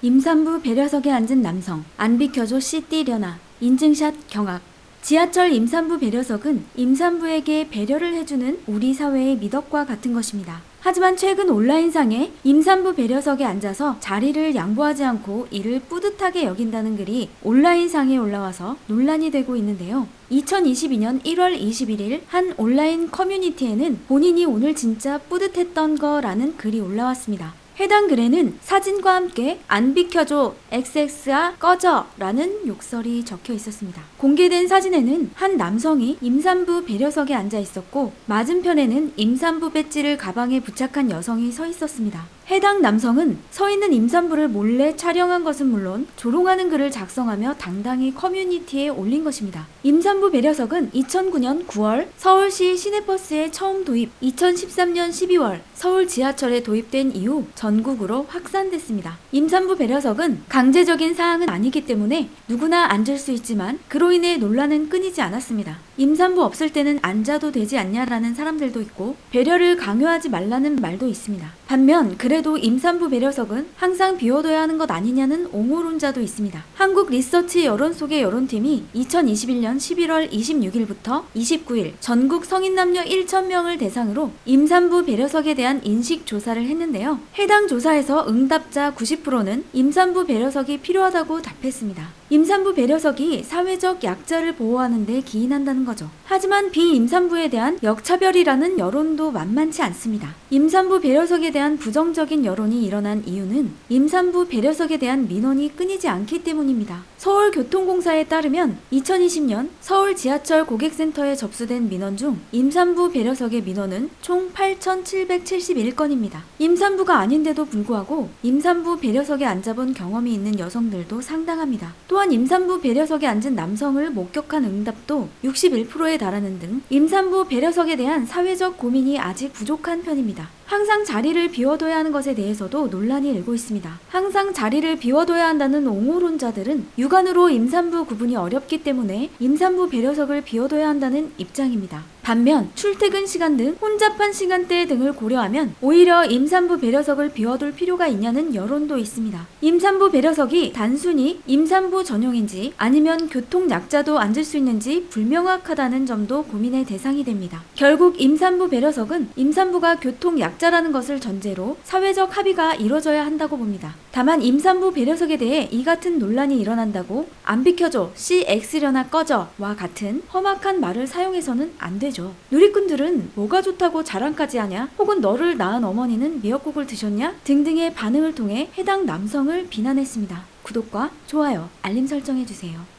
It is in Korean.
임산부 배려석에 앉은 남성, 안 비켜줘 씨 띠려나, 인증샷 경악. 지하철 임산부 배려석은 임산부에게 배려를 해주는 우리 사회의 미덕과 같은 것입니다. 하지만 최근 온라인상에 임산부 배려석에 앉아서 자리를 양보하지 않고 이를 뿌듯하게 여긴다는 글이 온라인상에 올라와서 논란이 되고 있는데요. 2022년 1월 21일 한 온라인 커뮤니티에는 본인이 오늘 진짜 뿌듯했던 거라는 글이 올라왔습니다. 해당 글에는 사진과 함께 안 비켜줘 XX야 꺼져 라는 욕설이 적혀 있었습니다. 공개된 사진에는 한 남성이 임산부 배려석에 앉아 있었고 맞은편에는 임산부 배지를 가방에 부착한 여성이 서 있었습니다. 해당 남성은 서 있는 임산부를 몰래 촬영한 것은 물론 조롱하는 글을 작성하며 당당히 커뮤니티에 올린 것입니다. 임산부 배려석은 2009년 9월 서울시 시내버스에 처음 도입, 2013년 12월 서울 지하철에 도입된 이후 전국으로 확산됐습니다. 임산부 배려석은 강제적인 사항은 아니기 때문에 누구나 앉을 수 있지만 그로 인해 논란은 끊이지 않았습니다. 임산부 없을 때는 앉아도 되지 않냐라는 사람들도 있고 배려를 강요하지 말라는 말도 있습니다. 반면 그래도 임산부 배려석은 항상 비워둬야 하는 것 아니냐는 옹호론자도 있습니다. 한국 리서치 여론 속의 여론팀이 2021년 11월 26일부터 29일 전국 성인 남녀 1,000명을 대상으로 임산부 배려석에 대한 인식 조사를 했는데요. 해당 조사에서 응답자 90%는 임산부 배려석이 필요하다고 답했습니다. 임산부 배려석이 사회적 약자를 보호하는 데 기인한다는 거죠. 하지만 비임산부에 대한 역차별이라는 여론도 만만치 않습니다. 임산부 배려석에 대한 부정적인 여론이 일어난 이유는 임산부 배려석에 대한 민원이 끊이지 않기 때문입니다. 서울교통공사에 따르면 2020년 서울 지하철 고객센터에 접수된 민원 중 임산부 배려석의 민원은 총 8,771건입니다. 임산부가 아닌데도 불구하고 임산부 배려석에 앉아본 경험이 있는 여성들도 상당합니다. 또한 임산부 배려석에 앉은 남성을 목격한 응답도 61%에 달하는 등 임산부 배려석에 대한 사회적 고민이 아직 부족한 편입니다. 항상 자리를 비워둬야 하는 것에 대해서도 논란이 일고 있습니다. 항상 자리를 비워둬야 한다는 옹호론자들은 육안으로 임산부 구분이 어렵기 때문에 임산부 배려석을 비워둬야 한다는 입장입니다. 반면 출퇴근 시간 등 혼잡한 시간대 등을 고려하면 오히려 임산부 배려석을 비워둘 필요가 있냐는 여론도 있습니다. 임산부 배려석이 단순히 임산부 전용인지 아니면 교통 약자도 앉을 수 있는지 불명확하다는 점도 고민의 대상이 됩니다. 결국 임산부 배려석은 임산부가 교통 약자라는 것을 전제로 사회적 합의가 이루어져야 한다고 봅니다. 다만 임산부 배려석에 대해 이 같은 논란이 일어난다고 안 비켜줘 CX려나 꺼져와 같은 험악한 말을 사용해서는 안 되죠. 누리꾼들은 뭐가 좋다고 자랑까지 하냐? 혹은 너를 낳은 어머니는 미역국을 드셨냐? 등등의 반응을 통해 해당 남성을 비난했습니다. 구독과 좋아요, 알림 설정해주세요.